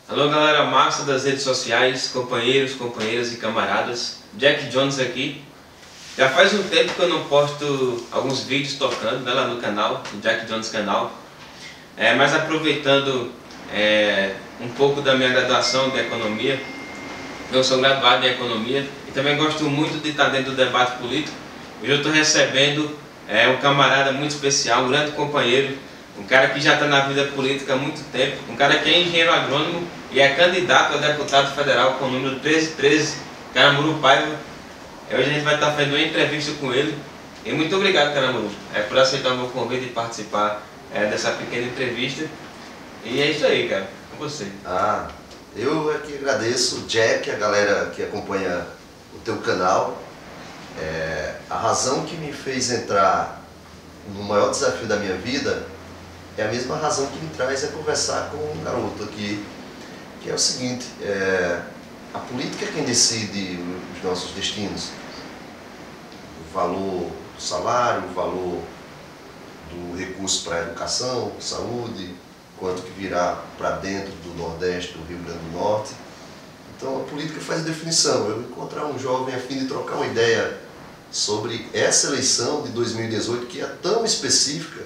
Alô galera massa das redes sociais, companheiros, companheiras e camaradas, Jack Jones aqui. Já faz um tempo que eu não posto alguns vídeos tocando, né, lá no canal, no Jack Jones canal. Mas aproveitando um pouco da minha graduação de economia, eu sou graduado em economia e também gosto muito de estar dentro do debate político. Hoje eu estou recebendo um camarada muito especial, um grande companheiro, um cara que já está na vida política há muito tempo, um cara que é engenheiro agrônomo e é candidato a deputado federal com o número 1313, Caramuru Paiva. Hoje a gente vai estar fazendo uma entrevista com ele. E muito obrigado, Caramuru, por aceitar o meu convite e participar dessa pequena entrevista. E é isso aí, cara, com você. Eu é que agradeço, Jack, a galera que acompanha o teu canal. A razão que me fez entrar no maior desafio da minha vida é a mesma razão que me traz a conversar com um garoto aqui, que é o seguinte: a política é quem decide os nossos destinos. O valor do salário, o valor do recurso para a educação, saúde, quanto que virá para dentro do Nordeste, do Rio Grande do Norte. Então a política faz a definição. Eu encontrar um jovem a fim de trocar uma ideia sobre essa eleição de 2018, que é tão específica,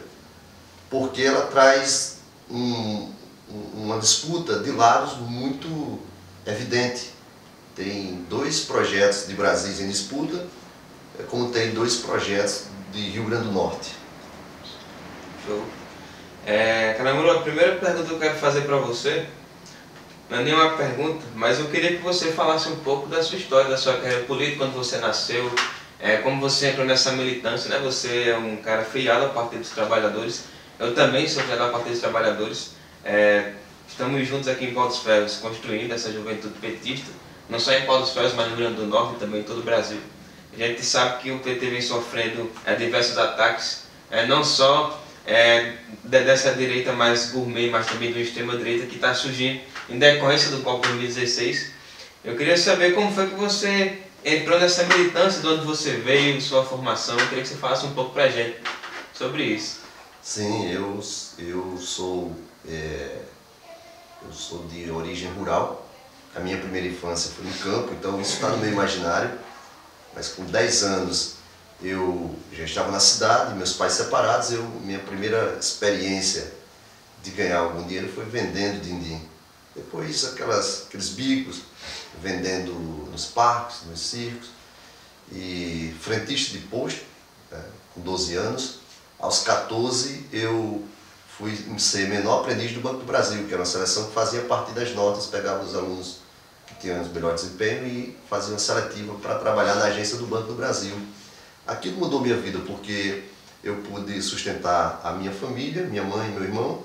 porque ela traz uma disputa de lados muito evidente. Tem dois projetos de Brasília em disputa, como tem dois projetos de Rio Grande do Norte. Show. Caramuru, a primeira pergunta que eu quero fazer para você não é nenhuma pergunta, mas eu queria que você falasse um pouco da sua história, da sua carreira política, quando você nasceu, como você entrou nessa militância, né? Você é um cara filiado ao Partido dos Trabalhadores, eu também sou filiado ao Partido dos Trabalhadores. Estamos juntos aqui em Pau dos Ferros construindo essa juventude petista, não só em Pau dos Ferros, mas no Rio Grande do Norte e também em todo o Brasil. A gente sabe que o PT vem sofrendo diversos ataques, não só dessa direita mais gourmet, mas também de uma extrema-direita que está surgindo em decorrência do golpe de 2016. Eu queria saber como foi que você entrou nessa militância, de onde você veio, sua formação. Eu queria que você falasse um pouco para a gente sobre isso. Sim, eu sou de origem rural. A minha primeira infância foi no campo, então isso está no meu imaginário. Mas com 10 anos eu já estava na cidade, meus pais separados. Minha primeira experiência de ganhar algum dinheiro foi vendendo din-din. Depois aqueles bicos, vendendo nos parques, nos circos, e frentista de posto, com 12 anos. Aos 14 eu fui ser menor aprendiz do Banco do Brasil, que era uma seleção que fazia a partir das notas, pegava os alunos que tinham os melhores desempenho e fazia uma seletiva para trabalhar na agência do Banco do Brasil. Aquilo mudou minha vida, porque eu pude sustentar a minha família, minha mãe e meu irmão,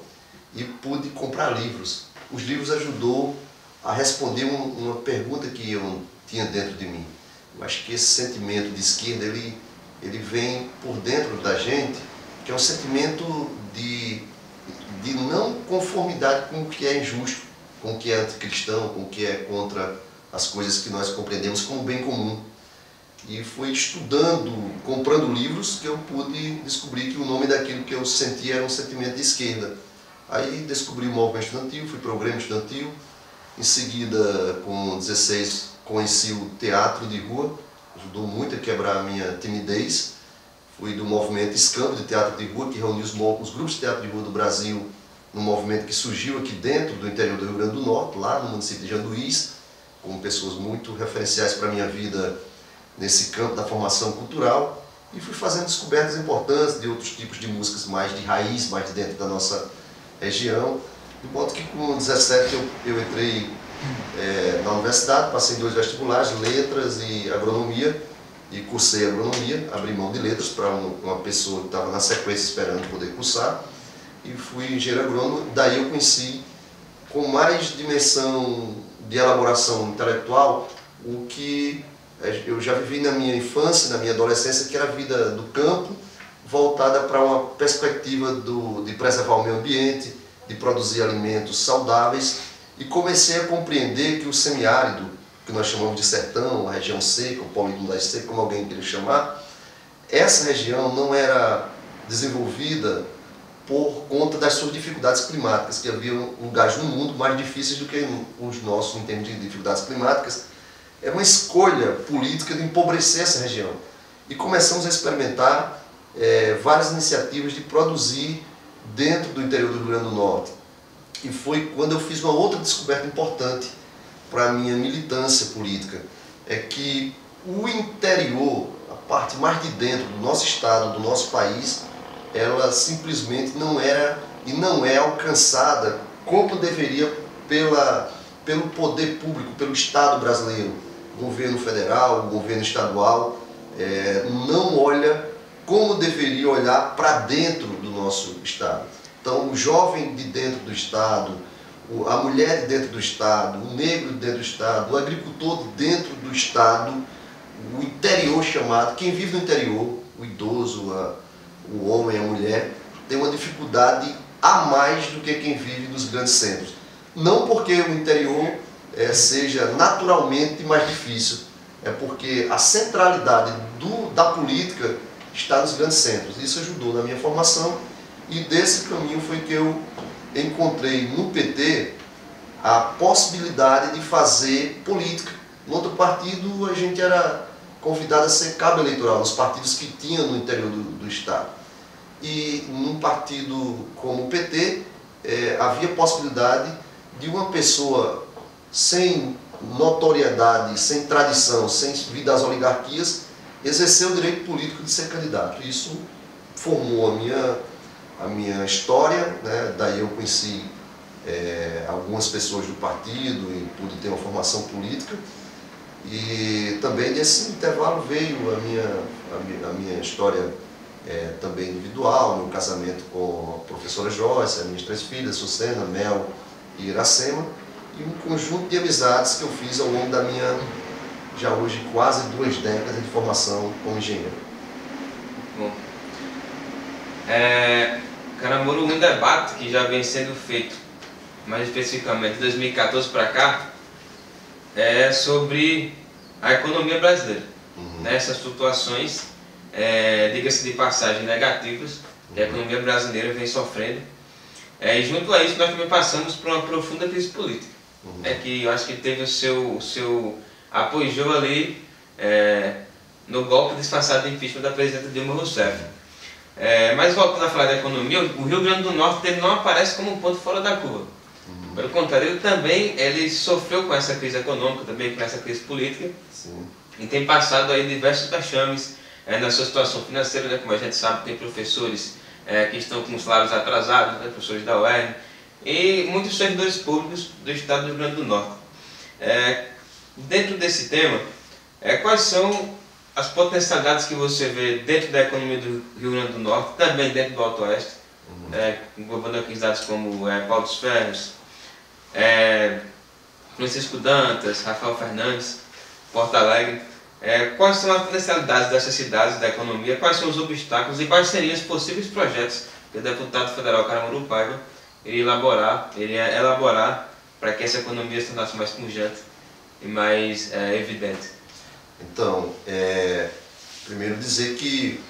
e pude comprar livros. Os livros ajudou a responder uma pergunta que eu tinha dentro de mim. Eu acho que esse sentimento de esquerda, ele vem por dentro da gente, que é um sentimento de não conformidade com o que é injusto, com o que é anticristão, com o que é contra as coisas que nós compreendemos como bem comum. E foi estudando, comprando livros, que eu pude descobrir que o nome daquilo que eu sentia era um sentimento de esquerda. Aí descobri o movimento estudantil, fui para o Grêmio Estudantil. Em seguida, com 16, conheci o teatro de rua, ajudou muito a quebrar a minha timidez. Fui do movimento Escambo de Teatro de Rua, que reuniu os grupos de teatro de rua do Brasil, num movimento que surgiu aqui dentro do interior do Rio Grande do Norte, lá no município de Janduís, com pessoas muito referenciais para a minha vida nesse campo da formação cultural. E fui fazendo descobertas importantes de outros tipos de músicas mais de raiz, mais de dentro da nossa região. De modo que com 17 eu entrei na universidade, passei em 2 vestibulares, letras e agronomia, e cursei agronomia, abri mão de letras para uma pessoa que estava na sequência esperando poder cursar, e fui engenheiro agrônomo. Daí eu conheci com mais dimensão de elaboração intelectual o que eu já vivi na minha infância, na minha adolescência, que era a vida do campo, voltada para uma perspectiva de preservar o meio ambiente, de produzir alimentos saudáveis, e comecei a compreender que o semiárido, que nós chamamos de sertão, a região seca, o polígono da seca, como alguém queria chamar, essa região não era desenvolvida por conta das suas dificuldades climáticas, que havia lugares no mundo mais difíceis do que os nossos em termos de dificuldades climáticas. É uma escolha política de empobrecer essa região. E começamos a experimentar várias iniciativas de produzir dentro do interior do Rio Grande do Norte. E foi quando eu fiz uma outra descoberta importante para a minha militância política, é que o interior, a parte mais de dentro do nosso estado, do nosso país, ela simplesmente não era e não é alcançada como deveria pelo poder público, pelo Estado brasileiro. O governo federal, o governo estadual não olha como deveria olhar para dentro do nosso estado. Então, o jovem de dentro do estado, a mulher de dentro do estado, o negro de dentro do estado, o agricultor de dentro do estado, o interior chamado, quem vive no interior, o idoso, o homem, a mulher, tem uma dificuldade a mais do que quem vive nos grandes centros. Não porque o interior seja naturalmente mais difícil, é porque a centralidade da política está nos grandes centros. Isso ajudou na minha formação e desse caminho foi que eu encontrei no PT a possibilidade de fazer política. No outro partido a gente era convidado a ser cabo eleitoral, nos partidos que tinha no interior do estado. E num partido como o PT havia possibilidade de uma pessoa sem notoriedade, sem tradição, sem vir das oligarquias, exercer o direito político de ser candidato. Isso formou a minha história, né? Daí eu conheci algumas pessoas do partido e pude ter uma formação política. E também nesse intervalo veio a minha história também individual, meu casamento com a professora Joyce, as minhas 3 filhas, Sucena, Mel e Iracema, e um conjunto de amizades que eu fiz ao longo da minha, já hoje, quase 2 décadas de formação como engenheiro. Bom, Caramuru, um debate que já vem sendo feito, mais especificamente de 2014 para cá, é sobre a economia brasileira. Nessas flutuações, diga-se de passagem, negativas, que a economia brasileira vem sofrendo. E junto a isso nós também passamos por uma profunda crise política, que eu acho que teve o seu apogeu ali no golpe disfarçado de impeachment da presidenta Dilma Rousseff. Mas voltando a falar da economia, o Rio Grande do Norte ele não aparece como um ponto fora da curva. Pelo contrário, ele sofreu com essa crise econômica, também com essa crise política. Sim. E tem passado aí diversos vexames na sua situação financeira, né? Como a gente sabe, tem professores que estão com salários atrasados, né? Professores da UERN, e muitos servidores públicos do estado do Rio Grande do Norte. Dentro desse tema, quais são as potencialidades que você vê dentro da economia do Rio Grande do Norte, também dentro do Alto Oeste, envolvendo aqui cidades como Paulo dos Ferros, Francisco Dantas, Rafael Fernandes, Porto Alegre. Quais são as potencialidades dessas cidades da economia, quais são os obstáculos e quais seriam os possíveis projetos que o deputado federal Caramuru Paiva iria elaborar para que essa economia se tornasse mais pujante e mais evidente? Então, primeiro dizer que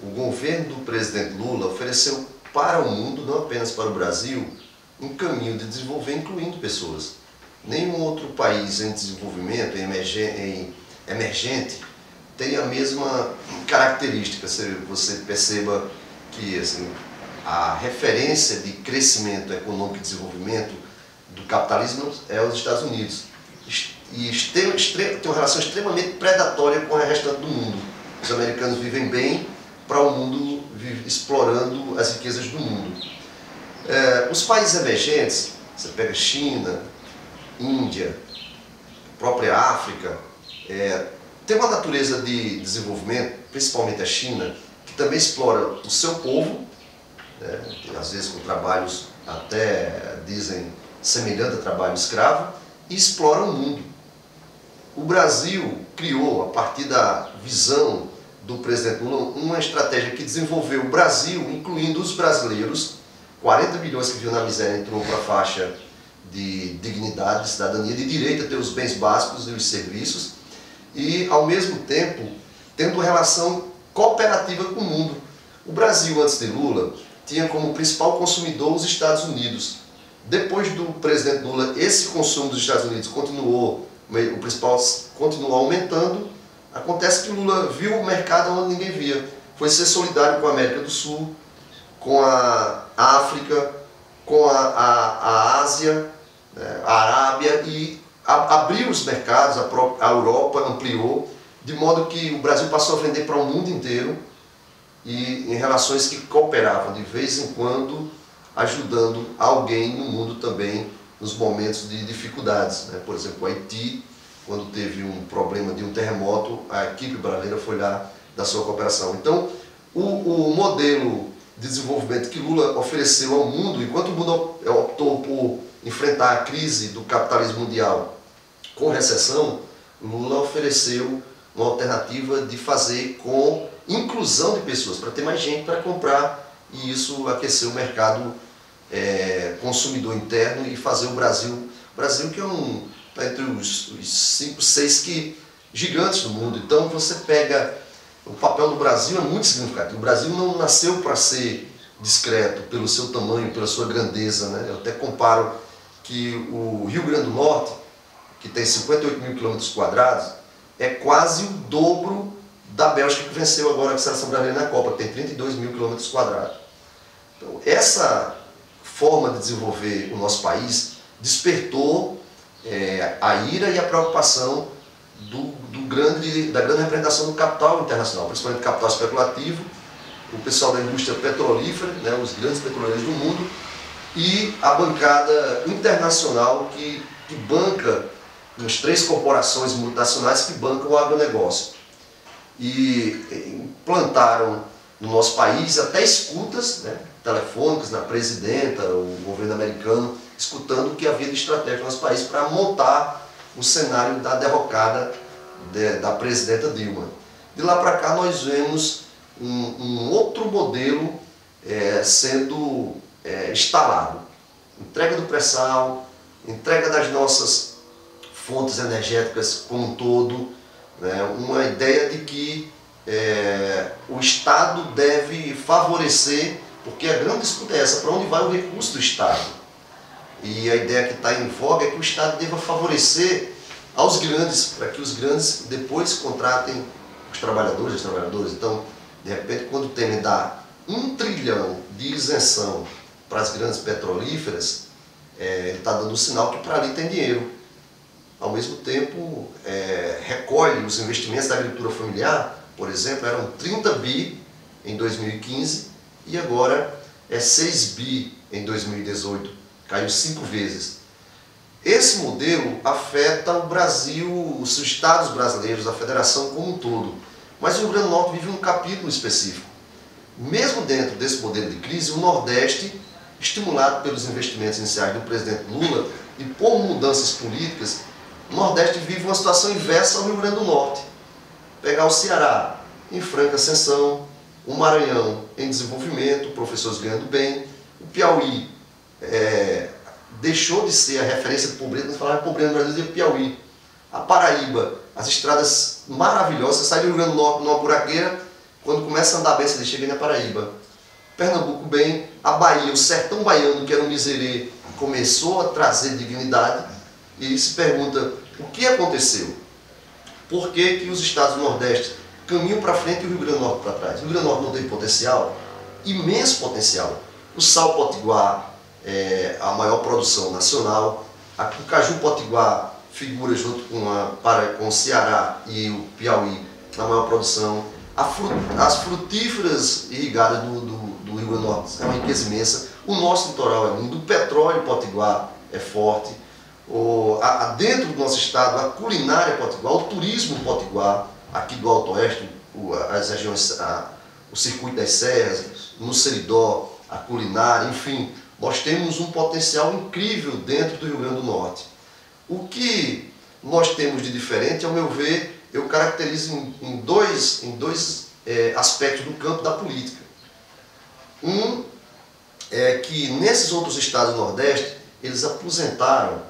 o governo do presidente Lula ofereceu para o mundo, não apenas para o Brasil, um caminho de desenvolver incluindo pessoas. Nenhum outro país em desenvolvimento, emergente, tem a mesma característica. Você perceba que assim, a referência de crescimento econômico e desenvolvimento do capitalismo é os Estados Unidos. E tem uma relação extremamente predatória com o restante do mundo. Os americanos vivem bem para o mundo explorando as riquezas do mundo. Os países emergentes, você pega China, Índia, própria África, tem uma natureza de desenvolvimento, principalmente a China, que também explora o seu povo, às vezes com trabalhos até, dizem, semelhantes a trabalho escravo, e explora o mundo. O Brasil criou, a partir da visão do presidente Lula, uma estratégia que desenvolveu o Brasil, incluindo os brasileiros. 40 milhões que viu na miséria entrou para a faixa de dignidade, de cidadania, de direito a ter os bens básicos e os serviços, e, ao mesmo tempo, tendo relação cooperativa com o mundo. O Brasil, antes de Lula, tinha como principal consumidor os Estados Unidos. Depois do presidente Lula, esse consumo dos Estados Unidos continuou, o principal continuou aumentando. Acontece que Lula viu o mercado onde ninguém via. Foi ser solidário com a América do Sul, com a África, com a Ásia, a Arábia, e abriu os mercados, a Europa ampliou, de modo que o Brasil passou a vender para o mundo inteiro, e em relações que cooperavam de vez em quando, ajudando alguém no mundo também nos momentos de dificuldades, né? Por exemplo, o Haiti, quando teve um problema de um terremoto, a equipe brasileira foi lá da sua cooperação. Então, o modelo de desenvolvimento que Lula ofereceu ao mundo, enquanto o mundo optou por enfrentar a crise do capitalismo mundial com recessão, Lula ofereceu uma alternativa de fazer com inclusão de pessoas, para ter mais gente para comprar, e isso aqueceu o mercado consumidor interno e fazer o Brasil que está entre os 5, 6 gigantes do mundo. Então você pega, o papel do Brasil é muito significativo. O Brasil não nasceu para ser discreto pelo seu tamanho, pela sua grandeza, né? Eu até comparo que o Rio Grande do Norte, que tem 58 mil km², é quase o dobro da Bélgica, que venceu agora a seleção brasileira na Copa, que tem 32 mil km². Então, essa forma de desenvolver o nosso país despertou a ira e a preocupação da grande representação do capital internacional, principalmente capital especulativo, o pessoal da indústria petrolífera, né, os grandes petroleiros do mundo, e a bancada internacional que banca, as 3 corporações multinacionais que bancam o agronegócio. E implantaram no nosso país até escutas, né, telefônicas na presidenta, o governo americano, escutando o que havia de estratégia no nosso país para montar o cenário da derrocada da presidenta Dilma. De lá para cá nós vemos um outro modelo sendo instalado. Entrega do pré-sal, entrega das nossas fontes energéticas como um todo, né? Uma ideia de que o Estado deve favorecer, porque a grande disputa é essa, para onde vai o recurso do Estado? E a ideia que está em voga é que o Estado deva favorecer aos grandes, para que os grandes depois contratem os trabalhadores e as trabalhadoras. Então, de repente, quando o Temer dá 1 trilhão de isenção para as grandes petrolíferas, ele está dando um sinal que para ali tem dinheiro. Ao mesmo tempo, recolhe os investimentos da agricultura familiar, por exemplo, eram 30 bi em 2015 e agora é 6 bi em 2018, caiu 5 vezes. Esse modelo afeta o Brasil, os estados brasileiros, a federação como um todo. Mas o Rio Grande do Norte vive um capítulo específico. Mesmo dentro desse modelo de crise, o Nordeste, estimulado pelos investimentos iniciais do presidente Lula e por mudanças políticas, o Nordeste vive uma situação inversa ao Rio Grande do Norte. Pegar o Ceará em franca ascensão, o Maranhão em desenvolvimento, professores ganhando bem, o Piauí deixou de ser a referência de pobreza, nós falávamos de pobreza no Brasil, de Piauí. A Paraíba, as estradas maravilhosas, você sai do Rio Grande do Norte numa buraqueira, quando começa a andar bem, você chega aí na Paraíba. Pernambuco bem, a Bahia, o sertão baiano, que era um miserê, começou a trazer dignidade, e se pergunta, o que aconteceu? Por que que os estados do Nordeste caminham para frente e o Rio Grande do Norte para trás? O Rio Grande do Norte não tem potencial? Imenso potencial. O sal potiguar é a maior produção nacional, o caju potiguar figura junto com o Ceará e o Piauí na maior produção. As frutíferas irrigadas do Rio Grande do Norte é uma riqueza imensa. O nosso litoral é lindo, o petróleo potiguar é forte. Dentro do nosso estado, a culinária potiguar, o turismo potiguar, aqui do Alto Oeste, as regiões, o circuito das serras, no Seridó, a culinária, enfim, nós temos um potencial incrível dentro do Rio Grande do Norte. O que nós temos de diferente, ao meu ver, eu caracterizo em dois aspectos do campo da política. Um é que nesses outros estados do Nordeste, eles aposentaram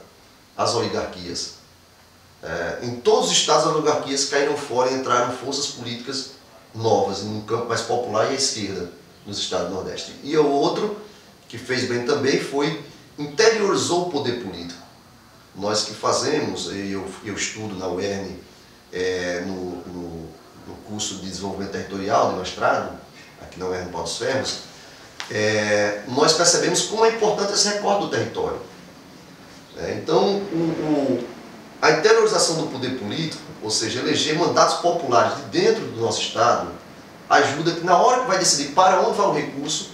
as oligarquias. Em todos os estados, as oligarquias caíram fora e entraram forças políticas novas, num campo mais popular e à esquerda. nos estados do Nordeste. E o outro, que fez bem também, foi interiorizou o poder político. Nós que fazemos, eu estudo na UERN no curso de desenvolvimento territorial de mestrado, aqui na UERN Pau dos Ferros, nós percebemos como é importante esse recorte do território. Então, a interiorização do poder político, ou seja, eleger mandatos populares de dentro do nosso estado, ajuda que na hora que vai decidir para onde vai o recurso,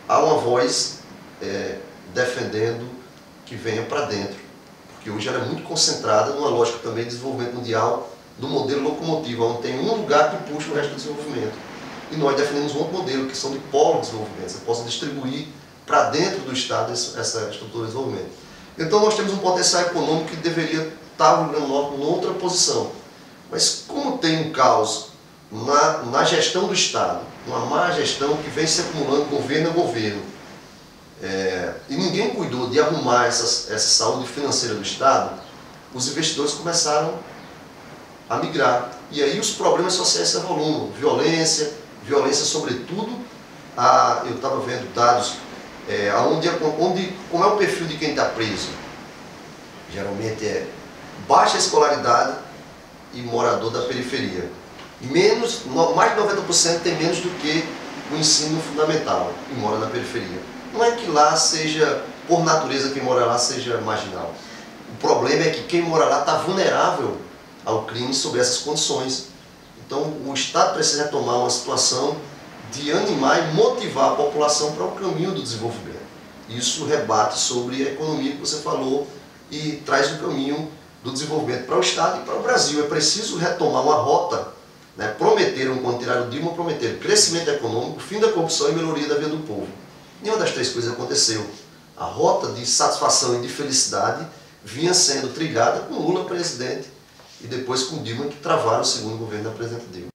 há uma voz defendendo que venha para dentro. Porque hoje ela é muito concentrada numa lógica também de desenvolvimento mundial do modelo locomotivo, onde tem um lugar que puxa o resto do desenvolvimento. E nós defendemos um outro modelo, que são de polo de desenvolvimento. Você possa distribuir para dentro do estado essa estrutura de desenvolvimento. Então nós temos um potencial econômico que deveria estar no Rio Grande do Norte noutra posição. Mas como tem um caos na gestão do estado, uma má gestão que vem se acumulando governo a governo, e ninguém cuidou de arrumar essa saúde financeira do estado, os investidores começaram a migrar. E aí os problemas sociais se evoluem, violência sobretudo, eu estava vendo dados, como é o perfil de quem está preso? Geralmente é baixa escolaridade e morador da periferia. Mais de 90% tem menos do que o ensino fundamental e mora na periferia. Não é que lá seja, por natureza, quem mora lá seja marginal. O problema é que quem mora lá está vulnerável ao crime sob essas condições. Então o Estado precisa retomar uma situação de animar e motivar a população para o caminho do desenvolvimento. Isso rebate sobre a economia que você falou e traz o caminho do desenvolvimento para o Estado e para o Brasil. É preciso retomar uma rota, prometeram, quando tiraram o Dilma, prometeram crescimento econômico, fim da corrupção e melhoria da vida do povo. Nenhuma das três coisas aconteceu. A rota de satisfação e de felicidade vinha sendo trilhada com Lula presidente e depois com Dilma, que travaram o segundo governo da presidente Dilma.